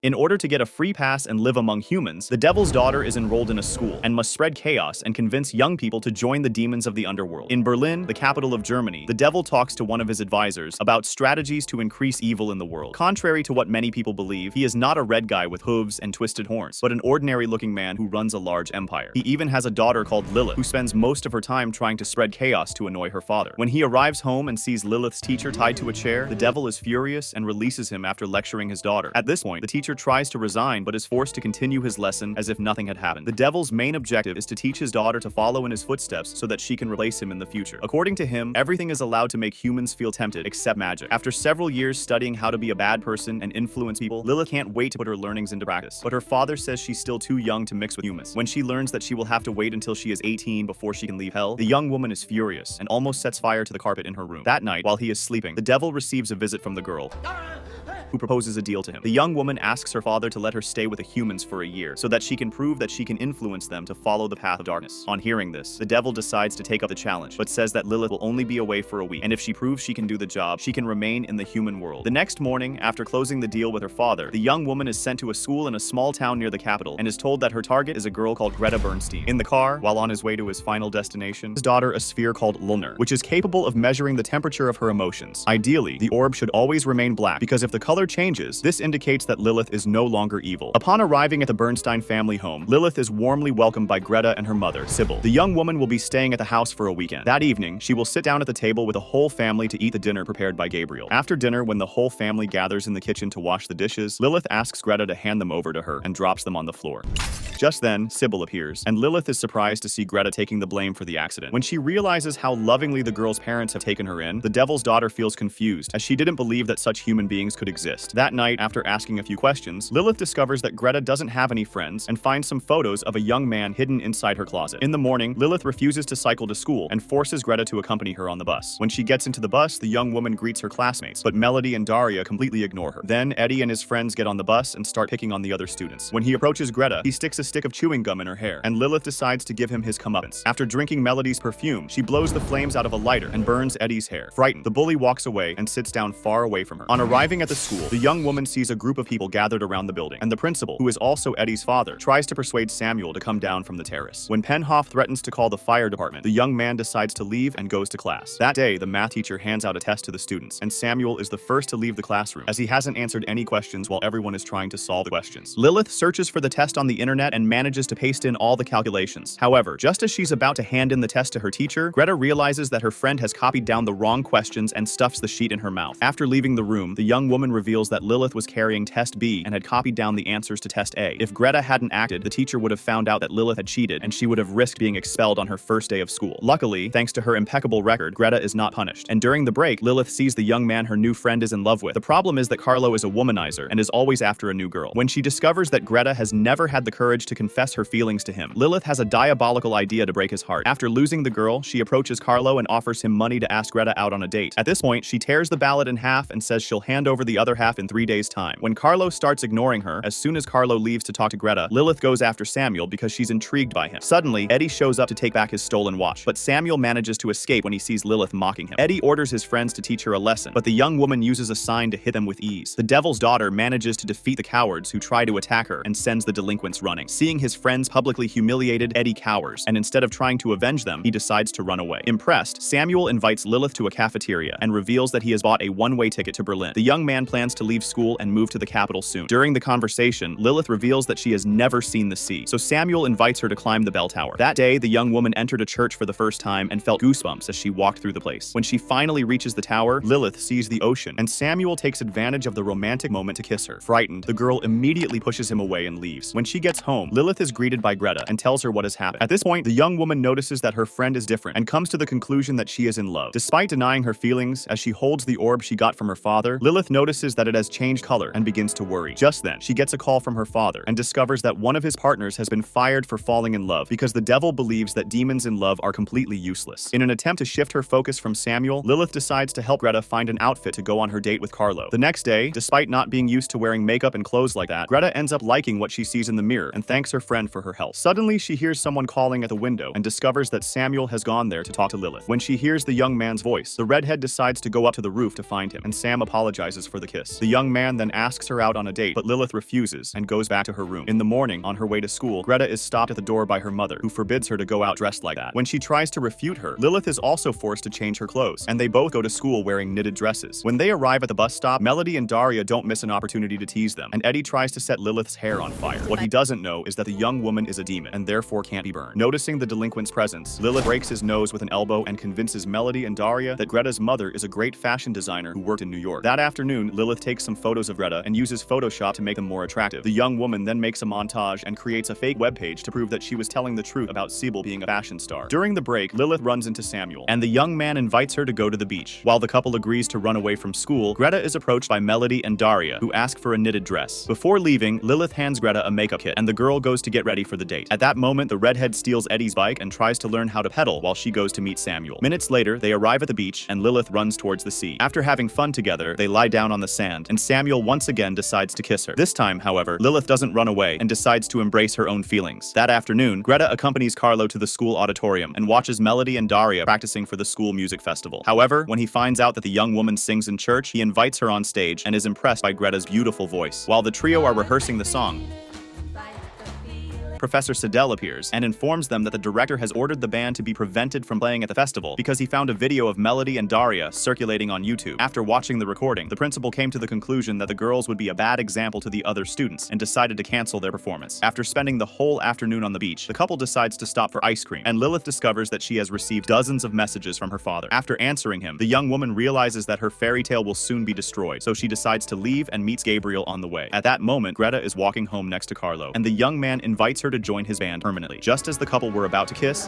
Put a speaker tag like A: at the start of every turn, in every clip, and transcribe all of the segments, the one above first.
A: In order to get a free pass and live among humans, the devil's daughter is enrolled in a school and must spread chaos and convince young people to join the demons of the underworld. In Berlin, the capital of Germany, the devil talks to one of his advisors about strategies to increase evil in the world. Contrary to what many people believe, he is not a red guy with hooves and twisted horns, but an ordinary-looking man who runs a large empire. He even has a daughter called Lilith, who spends most of her time trying to spread chaos to annoy her father. When he arrives home and sees Lilith's teacher tied to a chair, the devil is furious and releases him after lecturing his daughter. At this point, the teacher tries to resign but is forced to continue his lesson as if nothing had happened. The devil's main objective is to teach his daughter to follow in his footsteps so that she can replace him in the future. According to him, everything is allowed to make humans feel tempted except magic. After several years studying how to be a bad person and influence people, Lilith can't wait to put her learnings into practice. But her father says she's still too young to mix with humans. When she learns that she will have to wait until she is 18 before she can leave hell, the young woman is furious and almost sets fire to the carpet in her room. That night, while he is sleeping, the devil receives a visit from the girl, who proposes a deal to him. The young woman asks her father to let her stay with the humans for a year so that she can prove that she can influence them to follow the path of darkness. On hearing this, the devil decides to take up the challenge, but says that Lilith will only be away for a week, and if she proves she can do the job, she can remain in the human world. The next morning, after closing the deal with her father, the young woman is sent to a school in a small town near the capital and is told that her target is a girl called Greta Bernstein. In the car, while on his way to his final destination, his daughter a sphere called Lunar, which is capable of measuring the temperature of her emotions. Ideally, the orb should always remain black, because if the color changes, this indicates that Lilith is no longer evil. Upon arriving at the Bernstein family home, Lilith is warmly welcomed by Greta and her mother, Sybil. The young woman will be staying at the house for a weekend. That evening, she will sit down at the table with the whole family to eat the dinner prepared by Gabriel. After dinner, when the whole family gathers in the kitchen to wash the dishes, Lilith asks Greta to hand them over to her and drops them on the floor. Just then, Sybil appears, and Lilith is surprised to see Greta taking the blame for the accident. When she realizes how lovingly the girl's parents have taken her in, the devil's daughter feels confused, as she didn't believe that such human beings could exist. That night, after asking a few questions, Lilith discovers that Greta doesn't have any friends and finds some photos of a young man hidden inside her closet. In the morning, Lilith refuses to cycle to school and forces Greta to accompany her on the bus. When she gets into the bus, the young woman greets her classmates, but Melody and Daria completely ignore her. Then, Eddie and his friends get on the bus and start picking on the other students. When he approaches Greta, he sticks a stick of chewing gum in her hair, and Lilith decides to give him his comeuppance. After drinking Melody's perfume, she blows the flames out of a lighter and burns Eddie's hair. Frightened, the bully walks away and sits down far away from her. On arriving at the school, the young woman sees a group of people gathered around the building, and the principal, who is also Eddie's father, tries to persuade Samuel to come down from the terrace. When Penhoff threatens to call the fire department, the young man decides to leave and goes to class. That day, the math teacher hands out a test to the students, and Samuel is the first to leave the classroom, as he hasn't answered any questions while everyone is trying to solve the questions. Lilith searches for the test on the internet and manages to paste in all the calculations. However, just as she's about to hand in the test to her teacher, Greta realizes that her friend has copied down the wrong questions and stuffs the sheet in her mouth. After leaving the room, the young woman reveals that Lilith was carrying test B and had copied down the answers to test A. If Greta hadn't acted, the teacher would have found out that Lilith had cheated, and she would have risked being expelled on her first day of school. Luckily, thanks to her impeccable record, Greta is not punished. And during the break, Lilith sees the young man her new friend is in love with. The problem is that Carlo is a womanizer and is always after a new girl. When she discovers that Greta has never had the courage to confess her feelings to him, Lilith has a diabolical idea to break his heart. After losing the girl, she approaches Carlo and offers him money to ask Greta out on a date. At this point, she tears the ballot in half and says she'll hand over the other half in 3 days' time. When Carlo starts ignoring her, as soon as Carlo leaves to talk to Greta, Lilith goes after Samuel because she's intrigued by him. Suddenly, Eddie shows up to take back his stolen watch, but Samuel manages to escape when he sees Lilith mocking him. Eddie orders his friends to teach her a lesson, but the young woman uses a sign to hit them with ease. The devil's daughter manages to defeat the cowards who try to attack her and sends the delinquents running. Seeing his friends publicly humiliated, Eddie cowers, and instead of trying to avenge them, he decides to run away. Impressed, Samuel invites Lilith to a cafeteria and reveals that he has bought a one-way ticket to Berlin. The young man plans to leave school and move to the capital soon. During the conversation, Lilith reveals that she has never seen the sea, so Samuel invites her to climb the bell tower. That day, the young woman entered a church for the first time and felt goosebumps as she walked through the place. When she finally reaches the tower, Lilith sees the ocean, and Samuel takes advantage of the romantic moment to kiss her. Frightened, the girl immediately pushes him away and leaves. When she gets home, Lilith is greeted by Greta and tells her what has happened. At this point, the young woman notices that her friend is different and comes to the conclusion that she is in love. Despite denying her feelings, as she holds the orb she got from her father, Lilith notices that it has changed color and begins to worry. Just then, she gets a call from her father and discovers that one of his partners has been fired for falling in love because the devil believes that demons in love are completely useless. In an attempt to shift her focus from Samuel, Lilith decides to help Greta find an outfit to go on her date with Carlo. The next day, despite not being used to wearing makeup and clothes like that, Greta ends up liking what she sees in the mirror and thanks her friend for her help. Suddenly, she hears someone calling at the window and discovers that Samuel has gone there to talk to Lilith. When she hears the young man's voice, the redhead decides to go up to the roof to find him, and Sam apologizes for the kiss. kiss. The young man then asks her out on a date, but Lilith refuses and goes back to her room. In the morning, on her way to school, Greta is stopped at the door by her mother, who forbids her to go out dressed like that. When she tries to refute her, Lilith is also forced to change her clothes, and they both go to school wearing knitted dresses. When they arrive at the bus stop, Melody and Daria don't miss an opportunity to tease them, and Eddie tries to set Lilith's hair on fire. What he doesn't know is that the young woman is a demon, and therefore can't be burned. Noticing the delinquent's presence, Lilith breaks his nose with an elbow and convinces Melody and Daria that Greta's mother is a great fashion designer who worked in New York. That afternoon, Lilith takes some photos of Greta and uses Photoshop to make them more attractive. The young woman then makes a montage and creates a fake webpage to prove that she was telling the truth about Sibyl being a fashion star. During the break, Lilith runs into Samuel, and the young man invites her to go to the beach. While the couple agrees to run away from school, Greta is approached by Melody and Daria, who ask for a knitted dress. Before leaving, Lilith hands Greta a makeup kit, and the girl goes to get ready for the date. At that moment, the redhead steals Eddie's bike and tries to learn how to pedal while she goes to meet Samuel. Minutes later, they arrive at the beach, and Lilith runs towards the sea. After having fun together, they lie down on the sand, and Samuel once again decides to kiss her. This time, however, Lilith doesn't run away and decides to embrace her own feelings. That afternoon, Greta accompanies Carlo to the school auditorium and watches Melody and Daria practicing for the school music festival. However, when he finds out that the young woman sings in church, he invites her on stage and is impressed by Greta's beautiful voice. While the trio are rehearsing the song, Professor Siddell appears and informs them that the director has ordered the band to be prevented from playing at the festival because he found a video of Melody and Daria circulating on YouTube. After watching the recording, the principal came to the conclusion that the girls would be a bad example to the other students and decided to cancel their performance. After spending the whole afternoon on the beach, the couple decides to stop for ice cream, and Lilith discovers that she has received dozens of messages from her father. After answering him, the young woman realizes that her fairy tale will soon be destroyed, so she decides to leave and meets Gabriel on the way. At that moment, Greta is walking home next to Carlo, and the young man invites her to join his band permanently. Just as the couple were about to kiss,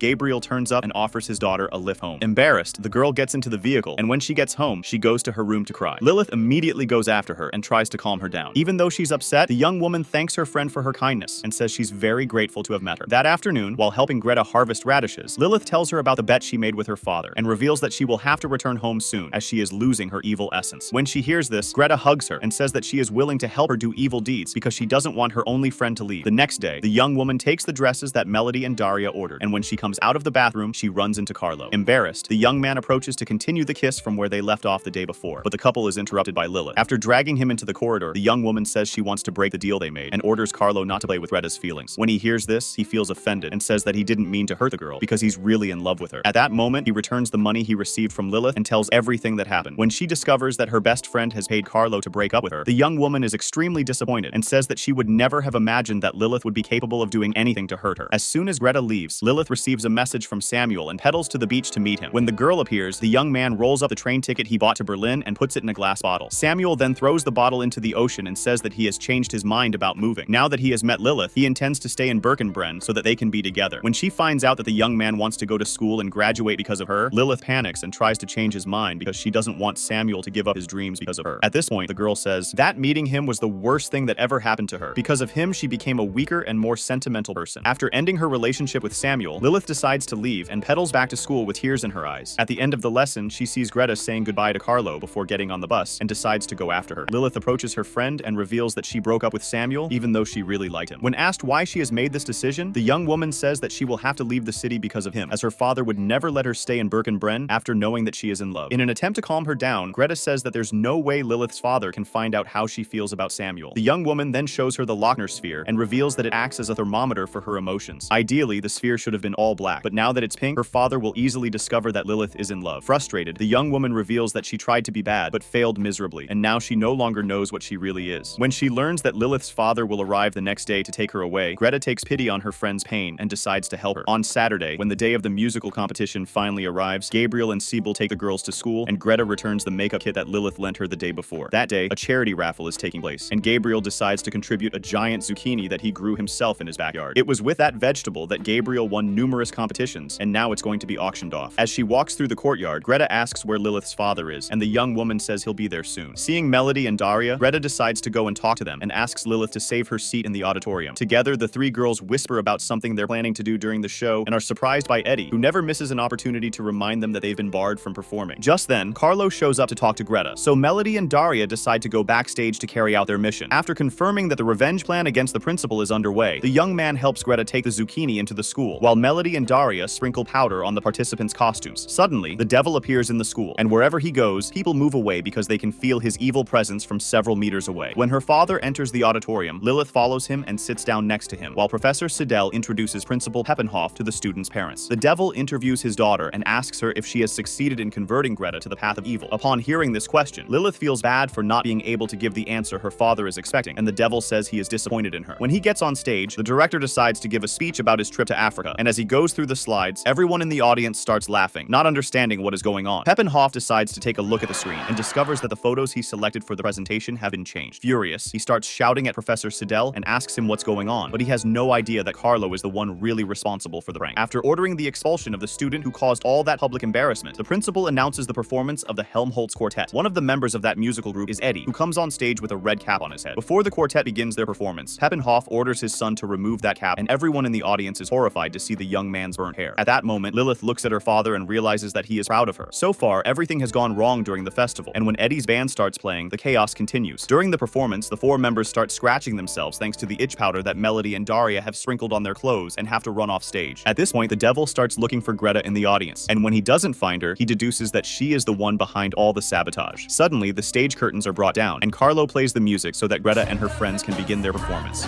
A: Gabriel turns up and offers his daughter a lift home. Embarrassed, the girl gets into the vehicle, and when she gets home, she goes to her room to cry. Lilith immediately goes after her and tries to calm her down. Even though she's upset, the young woman thanks her friend for her kindness and says she's very grateful to have met her. That afternoon, while helping Greta harvest radishes, Lilith tells her about the bet she made with her father and reveals that she will have to return home soon as she is losing her evil essence. When she hears this, Greta hugs her and says that she is willing to help her do evil deeds because she doesn't want her only friend to leave. The next day, the young woman takes the dresses that Melody and Daria ordered, and when she comes out of the bathroom, she runs into Carlo. Embarrassed, the young man approaches to continue the kiss from where they left off the day before, but the couple is interrupted by Lilith. After dragging him into the corridor, the young woman says she wants to break the deal they made and orders Carlo not to play with Greta's feelings. When he hears this, he feels offended and says that he didn't mean to hurt the girl because he's really in love with her. At that moment, he returns the money he received from Lilith and tells everything that happened. When she discovers that her best friend has paid Carlo to break up with her, the young woman is extremely disappointed and says that she would never have imagined that Lilith would be capable of doing anything to hurt her. As soon as Greta leaves, Lilith receives a message from Samuel and pedals to the beach to meet him. When the girl appears, the young man rolls up the train ticket he bought to Berlin and puts it in a glass bottle. Samuel then throws the bottle into the ocean and says that he has changed his mind about moving. Now that he has met Lilith, he intends to stay in Birkenbrenn so that they can be together. When she finds out that the young man wants to go to school and graduate because of her, Lilith panics and tries to change his mind because she doesn't want Samuel to give up his dreams because of her. At this point, the girl says that meeting him was the worst thing that ever happened to her. Because of him, she became a weaker and more sentimental person. After ending her relationship with Samuel, Lilith decides to leave and pedals back to school with tears in her eyes. At the end of the lesson, she sees Greta saying goodbye to Carlo before getting on the bus and decides to go after her. Lilith approaches her friend and reveals that she broke up with Samuel even though she really liked him. When asked why she has made this decision, the young woman says that she will have to leave the city because of him, as her father would never let her stay in Birkenbrenn after knowing that she is in love. In an attempt to calm her down, Greta says that there's no way Lilith's father can find out how she feels about Samuel. The young woman then shows her the Lochner sphere and reveals that it acts as a thermometer for her emotions. Ideally, the sphere should have been all black, but now that it's pink, her father will easily discover that Lilith is in love. Frustrated, the young woman reveals that she tried to be bad, but failed miserably, and now she no longer knows what she really is. When she learns that Lilith's father will arrive the next day to take her away, Greta takes pity on her friend's pain and decides to help her. On Saturday, when the day of the musical competition finally arrives, Gabriel and Sibyl take the girls to school, and Greta returns the makeup kit that Lilith lent her the day before. That day, a charity raffle is taking place, and Gabriel decides to contribute a giant zucchini that he grew himself in his backyard. It was with that vegetable that Gabriel won numerous competitions, and now it's going to be auctioned off. As she walks through the courtyard, Greta asks where Lilith's father is, and the young woman says he'll be there soon. Seeing Melody and Daria, Greta decides to go and talk to them and asks Lilith to save her seat in the auditorium. Together, the three girls whisper about something they're planning to do during the show and are surprised by Eddie, who never misses an opportunity to remind them that they've been barred from performing. Just then, Carlo shows up to talk to Greta, so Melody and Daria decide to go backstage to carry out their mission. After confirming that the revenge plan against the principal is underway, the young man helps Greta take the zucchini into the school, while Melody Melody and Daria sprinkle powder on the participants' costumes. Suddenly, the devil appears in the school, and wherever he goes, people move away because they can feel his evil presence from several meters away. When her father enters the auditorium, Lilith follows him and sits down next to him, while Professor Siddell introduces Principal Peppenhoff to the students' parents. The devil interviews his daughter and asks her if she has succeeded in converting Greta to the path of evil. Upon hearing this question, Lilith feels bad for not being able to give the answer her father is expecting, and the devil says he is disappointed in her. When he gets on stage, the director decides to give a speech about his trip to Africa, and as he goes through the slides, everyone in the audience starts laughing, not understanding what is going on. Peppenhoff decides to take a look at the screen and discovers that the photos he selected for the presentation have been changed. Furious, he starts shouting at Professor Siddell and asks him what's going on, but he has no idea that Carlo is the one really responsible for the prank. After ordering the expulsion of the student who caused all that public embarrassment, the principal announces the performance of the Helmholtz Quartet. One of the members of that musical group is Eddie, who comes on stage with a red cap on his head. Before the quartet begins their performance, Peppenhoff orders his son to remove that cap, and everyone in the audience is horrified to see the young man's burnt hair. At that moment, Lilith looks at her father and realizes that he is proud of her. So far, everything has gone wrong during the festival, and when Eddie's band starts playing, the chaos continues. During the performance, the four members start scratching themselves thanks to the itch powder that Melody and Daria have sprinkled on their clothes and have to run off stage. At this point, the devil starts looking for Greta in the audience, and when he doesn't find her, he deduces that she is the one behind all the sabotage. Suddenly, the stage curtains are brought down, and Carlo plays the music so that Greta and her friends can begin their performance.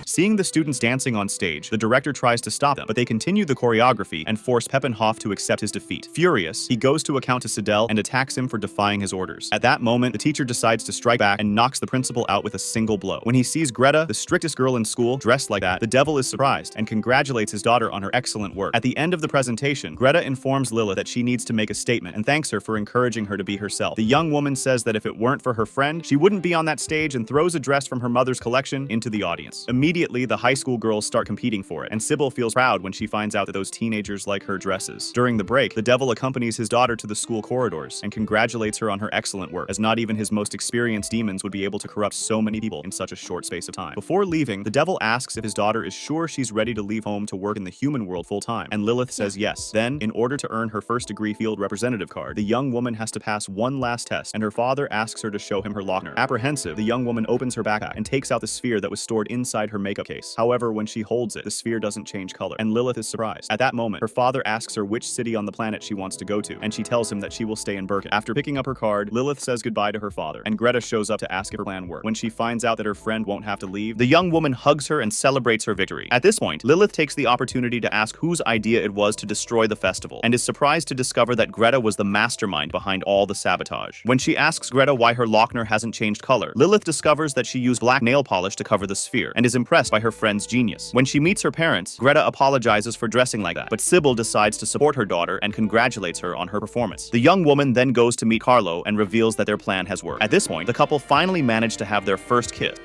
A: Seeing the students dancing on stage, the director tries to stop them, but they continue the choreography and force Peppenhoff to accept his defeat. Furious, he goes to account to Siddell and attacks him for defying his orders. At that moment, the teacher decides to strike back and knocks the principal out with a single blow. When he sees Greta, the strictest girl in school, dressed like that, the devil is surprised and congratulates his daughter on her excellent work. At the end of the presentation, Greta informs Lilith that she needs to make a statement and thanks her for encouraging her to be herself. The young woman says that if it weren't for her friend, she wouldn't be on that stage and throws a dress from her mother's collection into the audience. Immediately, the high school girls start competing for it, and Sybil feels proud when she finds out that those teenagers like her dresses. During the break, the devil accompanies his daughter to the school corridors and congratulates her on her excellent work, as not even his most experienced demons would be able to corrupt so many people in such a short space of time. Before leaving, the devil asks if his daughter is sure she's ready to leave home to work in the human world full-time, and Lilith says yes. Then, in order to earn her first-degree field representative card, the young woman has to pass one last test, and her father asks her to show him her Lochner. Apprehensive, the young woman opens her backpack and takes out the sphere that was stored inside her makeup case. However, when she holds it, the sphere doesn't change color, and Lilith is surprised. At that moment, her father asks her which city on the planet she wants to go to, and she tells him that she will stay in Birkin. After picking up her card, Lilith says goodbye to her father, and Greta shows up to ask if her plan worked. When she finds out that her friend won't have to leave, the young woman hugs her and celebrates her victory. At this point, Lilith takes the opportunity to ask whose idea it was to destroy the festival, and is surprised to discover that Greta was the mastermind behind all the sabotage. When she asks Greta why her Lochner hasn't changed color, Lilith discovers that she used black nail polish to cover the sphere, and is impressed by her friend's genius. When she meets her parents, Greta apologizes for dressing like that, but Sybil decides to support her daughter and congratulates her on her performance. The young woman then goes to meet Carlo and reveals that their plan has worked. At this point, the couple finally manage to have their first kiss,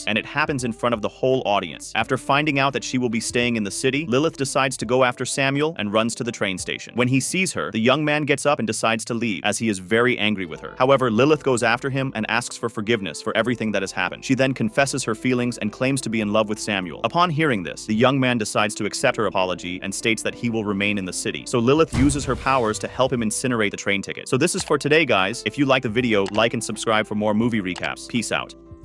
A: and it happens in front of the whole audience. After finding out that she will be staying in the city, Lilith decides to go after Samuel and runs to the train station. When he sees her, the young man gets up and decides to leave, as he is very angry with her. However, Lilith goes after him and asks for forgiveness for everything that has happened. She then confesses her feelings and claims to be in love with Samuel. Upon hearing this, the young man decides to accept her apology and states that he will remain in the city. So Lilith uses her powers to help him incinerate the train ticket. So this is for today, guys. If you like the video, like and subscribe for more movie recaps. Peace out.